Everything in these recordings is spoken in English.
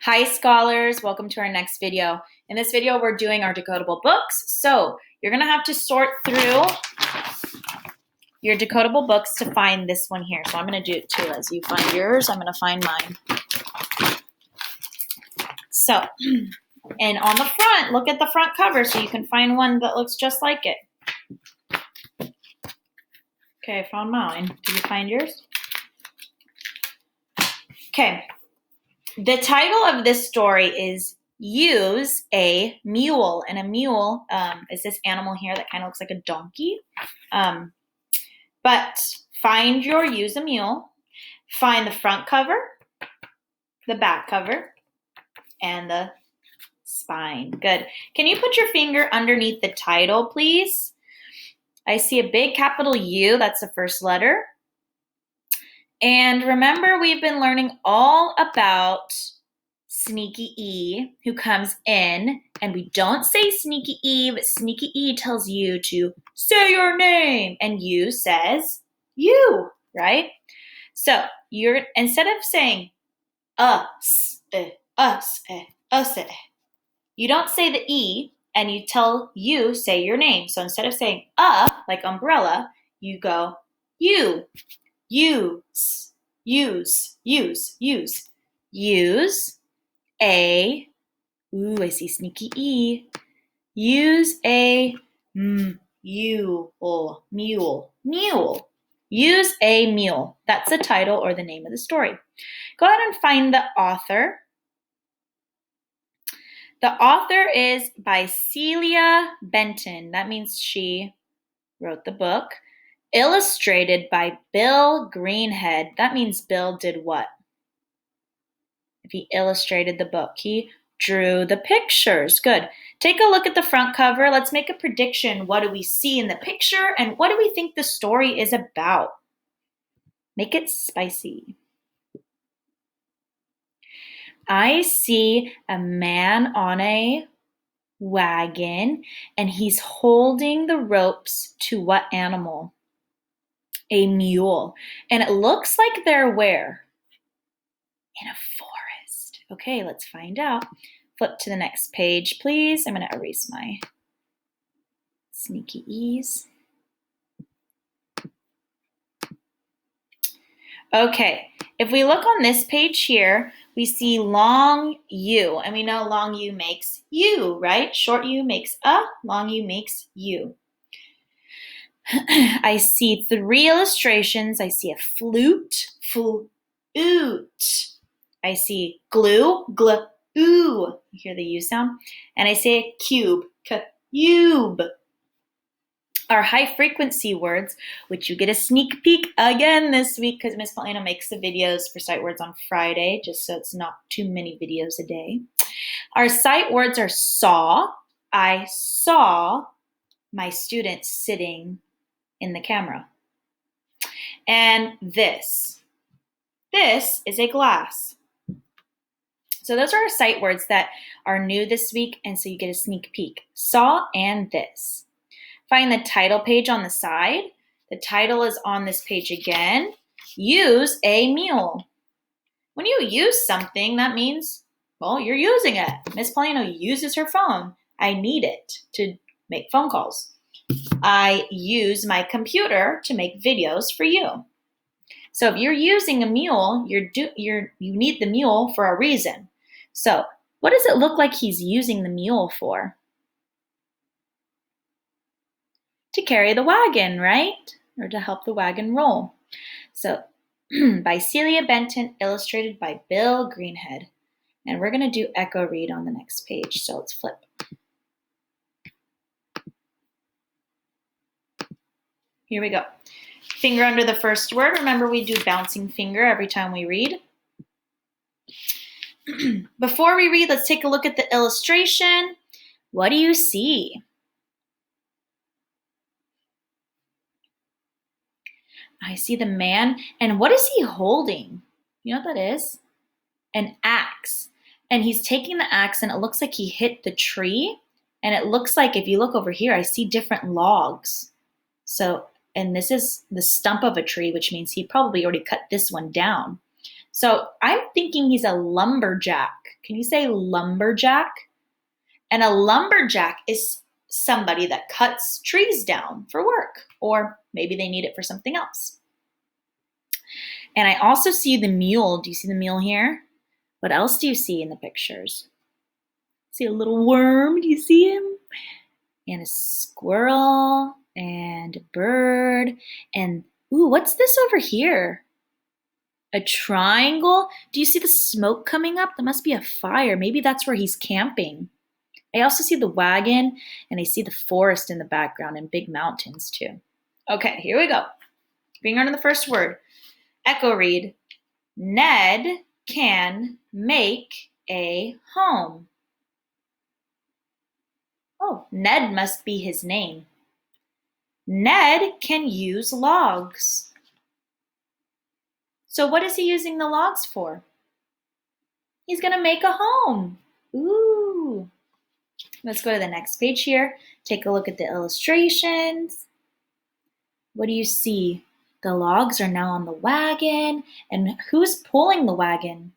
Hi scholars, welcome to our next video. In this video, we're doing our decodable books. So you're gonna have to sort through your decodable books to find this one here. So I'm gonna do it too. As you find yours, I'm gonna find mine. So, and on the front, look at the front cover so you can find one that looks just like it. Okay, I found mine. Did you find yours? Okay. The title of this story is Use a Mule. And a mule is this animal here that kind of looks like a donkey. But find your Use a Mule. Find the front cover, the back cover, and the spine. Good. Can you put your finger underneath the title, please? I see a big capital U. That's the first letter. And remember, we've been learning all about Sneaky E, who comes in, and we don't say Sneaky E, but Sneaky E tells you to say your name, and you says you, right? So you're, instead of saying us, you don't say the E, and you tell you, say your name. So instead of saying like umbrella, you go you. Use a, I see Sneaky E. Use a mule. Use a mule. That's the title or the name of the story. Go ahead and find the author. The author is by Celia Benton. That means she wrote the book. Illustrated by Bill Greenhead. That means Bill did what? If he illustrated the book, he drew the pictures. Good. Take a look at the front cover. Let's make a prediction. What do we see in the picture, and what do we think the story is about? Make it spicy. I see a man on a wagon, and he's holding the ropes to what animal? A mule. And it looks like they're where? In a forest. Okay, let's find out. Flip to the next page, please. I'm going to erase my Sneaky E's. Okay, if we look on this page here, we see long U. And we know long U makes U, right? Short U makes a, long U makes U. I see 3 illustrations. I see a flute, flute. I see glue, glue. You hear the U sound? And I say a cube, cube. Our high frequency words, which you get a sneak peek again this week because Miss Paulina makes the videos for sight words on Friday, just so it's not too many videos a day. Our sight words are saw. I saw my students sitting in the camera. And this is a glass. So those are our sight words that are new this week, and so you get a sneak peek. Saw and this. Find the title page on the side. The title is on this page again. Use a mule. When you use something, that means, well, you're using it. Miss Paulina uses her phone. I need it to make phone calls. I use my computer to make videos for you. So if you're using a mule, you need the mule for a reason. So what does it look like he's using the mule for? To carry the wagon, right? Or to help the wagon roll. So by Celia Benton, illustrated by Bill Greenhead. And we're going to do echo read on the next page. So let's flip. Here we go. Finger under the first word. Remember, we do bouncing finger every time we read. Before we read, let's take a look at the illustration. What do you see? I see the man, and what is he holding? You know what that is? An axe. And he's taking the axe, and it looks like he hit the tree. And it looks like, if you look over here, I see different logs. So, and this is the stump of a tree, which means he probably already cut this one down. So I'm thinking he's a lumberjack. Can you say lumberjack? And a lumberjack is somebody that cuts trees down for work, or maybe they need it for something else. And I also see the mule. Do you see the mule here? What else do you see in the pictures? See a little worm. Do you see him? And a squirrel and a bird. And ooh, what's this over here? A triangle? Do you see the smoke coming up? That must be a fire. Maybe that's where he's camping. I also see the wagon, and I see the forest in the background and big mountains too. Okay, here we go. Being on to the first word. Echo read. Ned can make a home. Oh, Ned must be his name. Ned can use logs. So what is he using the logs for? He's going to make a home. Ooh. Let's go to the next page here. Take a look at the illustrations. What do you see? The logs are now on the wagon. And who's pulling the wagon?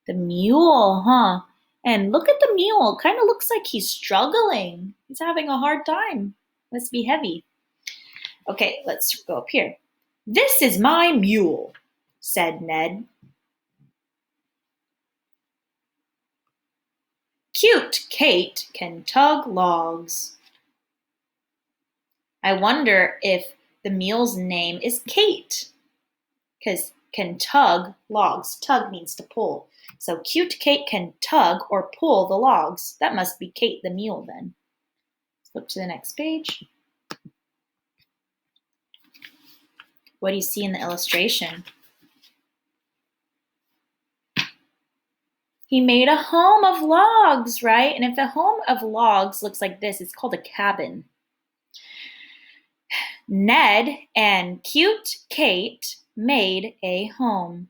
The mule, huh? And look at the mule. Kind of looks like he's struggling. He's having a hard time. Must be heavy. Okay, let's go up here. This is my mule, said Ned. Cute Kate can tug logs. I wonder if the mule's name is Kate, because can tug logs. Tug means to pull. So cute Kate can tug or pull the logs. That must be Kate the mule then. Let's flip to the next page. What do you see in the illustration? He made a home of logs, right? And if a home of logs looks like this, it's called a cabin. Ned and cute Kate made a home.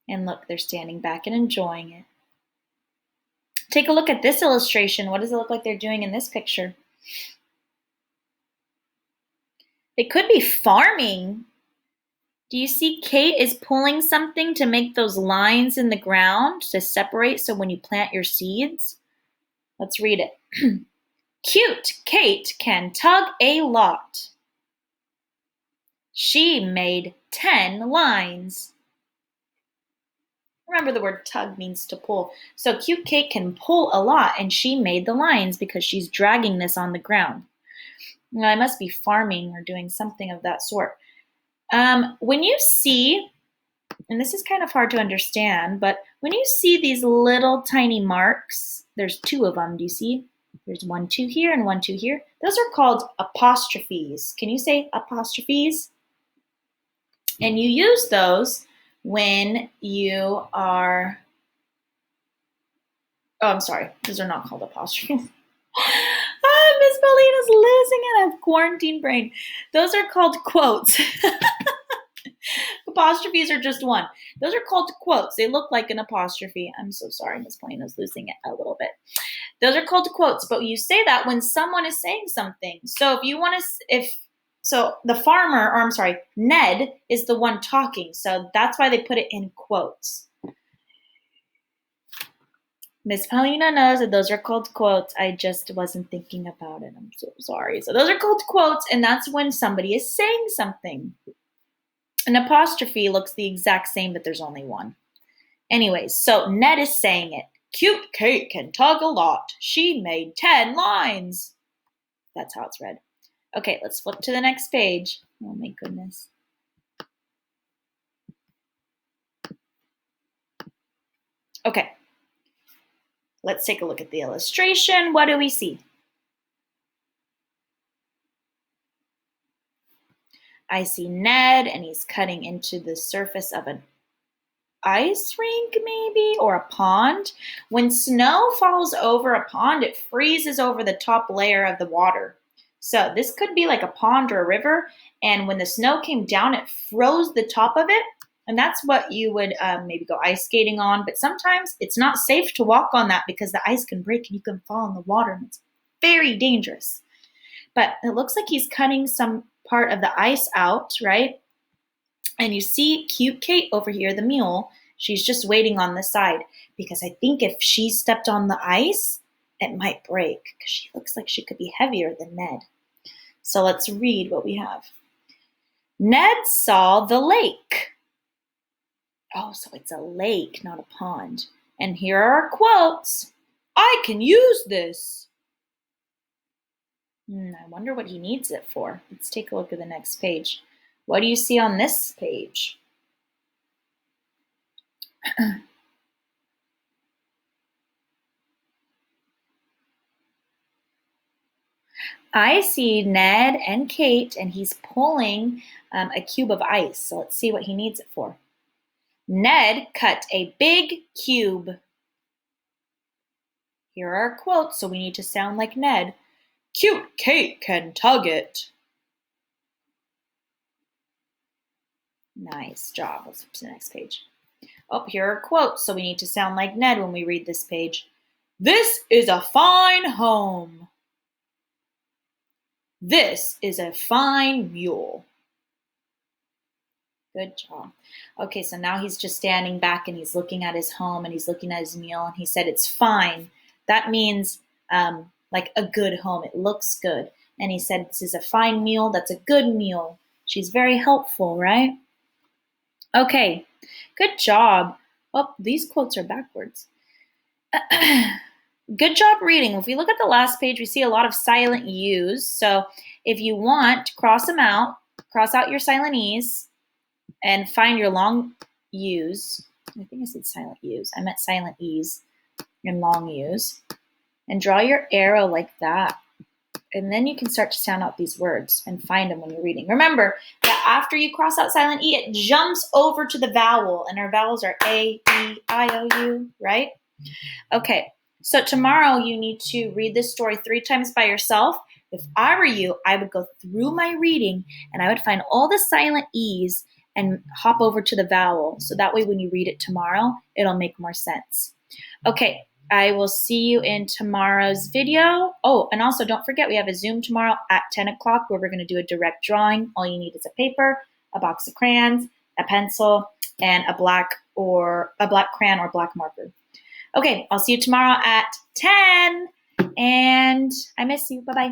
And look, they're standing back and enjoying it. Take a look at this illustration. What does it look like they're doing in this picture? They could be farming. Do you see Kate is pulling something to make those lines in the ground to separate so when you plant your seeds? Let's read it. Cute Kate can tug a lot. She made 10 lines. Remember, the word tug means to pull. So cute Kate can pull a lot, and she made the lines because she's dragging this on the ground. Well, I must be farming or doing something of that sort. When you see, and this is kind of hard to understand, but when you see these little tiny marks, there's 2 of them. Do you see? There's 1, 2 here and 1, 2 here. Those are called apostrophes. Can you say apostrophes? And you use those when you are, oh, I'm sorry. Those are not called apostrophes. Miss Paulina's losing it. I have quarantine brain. Those are called quotes. Apostrophes are just one. Those are called quotes. They look like an apostrophe. I'm so sorry, Miss Paulina's losing it a little bit. Those are called quotes, but you say that when someone is saying something. So if you want to, so the farmer, or I'm sorry, Ned is the one talking. So that's why they put it in quotes. Miss Paulina knows that those are called quotes. I just wasn't thinking about it. I'm so sorry. So those are called quotes, and that's when somebody is saying something. An apostrophe looks the exact same, but there's only one. Anyways, so Ned is saying it. Cute Kate can tug a lot. She made 10 lines. That's how it's read. Okay, let's flip to the next page. Oh my goodness. Okay. Let's take a look at the illustration. What do we see? I see Ned, and he's cutting into the surface of an ice rink, maybe, or a pond. When snow falls over a pond, it freezes over the top layer of the water. So this could be like a pond or a river, and when the snow came down, it froze the top of it, and that's what you would maybe go ice skating on. But sometimes it's not safe to walk on that because the ice can break and you can fall in the water, and it's very dangerous. But it looks like he's cutting some part of the ice out, right? And you see cute Kate over here, the mule. She's just waiting on the side because I think if she stepped on the ice, it might break because she looks like she could be heavier than Ned. So let's read what we have. Ned saw the lake. Oh, so it's a lake, not a pond. And here are our quotes. I can use this. I wonder what he needs it for. Let's take a look at the next page. What do you see on this page? I see Ned and Kate, and he's pulling a cube of ice. So let's see what he needs it for. Ned cut a big cube. Here are our quotes, so we need to sound like Ned. Cute Kate can tug it. Nice job. Let's flip to the next page. Oh, here are quotes, so we need to sound like Ned when we read this page. This is a fine home. This is a fine mule. Good job. Okay, so now he's just standing back and he's looking at his home and he's looking at his mule and he said it's fine. That means like a good home. It looks good. And he said this is a fine mule. That's a good mule. She's very helpful, right? Okay, good job. Oh, these quotes are backwards. Good job reading. If we look at the last page, we see a lot of silent U's. So if you want, cross them out. Cross out your silent E's and find your long U's. I think I said silent U's. I meant silent E's and long U's. And draw your arrow like that. And then you can start to sound out these words and find them when you're reading. Remember that after you cross out silent E, it jumps over to the vowel. And our vowels are A, E, I, O, U, right? Okay, so tomorrow you need to read this story 3 times by yourself. If I were you, I would go through my reading and I would find all the silent E's and hop over to the vowel. So that way when you read it tomorrow, it'll make more sense. Okay, I will see you in tomorrow's video. Oh, and also don't forget, we have a Zoom tomorrow at 10 o'clock where we're going to do a direct drawing. All you need is a paper, a box of crayons, a pencil, and a black crayon or black marker. Okay, I'll see you tomorrow at 10, and I miss you. Bye-bye.